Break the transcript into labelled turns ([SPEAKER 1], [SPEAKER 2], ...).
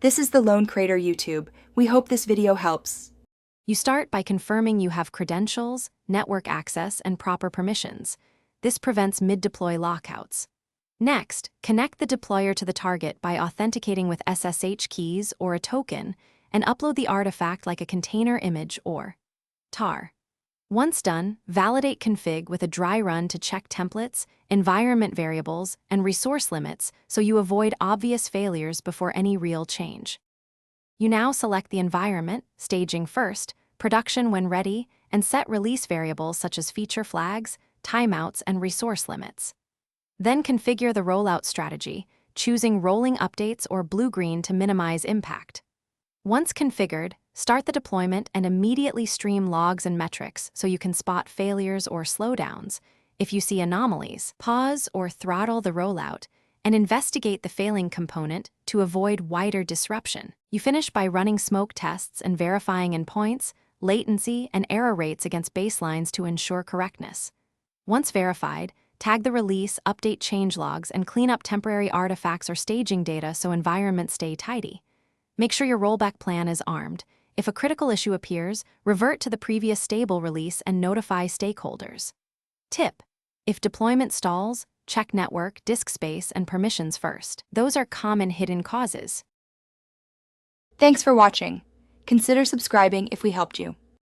[SPEAKER 1] This is the Lone Crater YouTube. We hope this video helps.
[SPEAKER 2] You start by confirming you have credentials, network access, and proper permissions. This prevents mid-deploy lockouts. Next, connect the deployer to the target by authenticating with SSH keys or a token, and upload the artifact like a container image or tar. Once done, validate config with a dry run to check templates, environment variables, and resource limits so you avoid obvious failures before any real change. You now select the environment, staging first, production when ready, and set release variables such as feature flags, timeouts, and resource limits. Then configure the rollout strategy, choosing rolling updates or blue-green to minimize impact. Once configured, start the deployment and immediately stream logs and metrics so you can spot failures or slowdowns. If you see anomalies, pause or throttle the rollout and investigate the failing component to avoid wider disruption. You finish by running smoke tests and verifying endpoints, latency, and error rates against baselines to ensure correctness. Once verified, tag the release, update changelogs, and clean up temporary artifacts or staging data so environments stay tidy. Make sure your rollback plan is armed. If a critical issue appears, revert to the previous stable release and notify stakeholders. Tip: if deployment stalls, check network, disk space, and permissions first. Those are common hidden causes.
[SPEAKER 1] Thanks for watching. Consider subscribing if we helped you.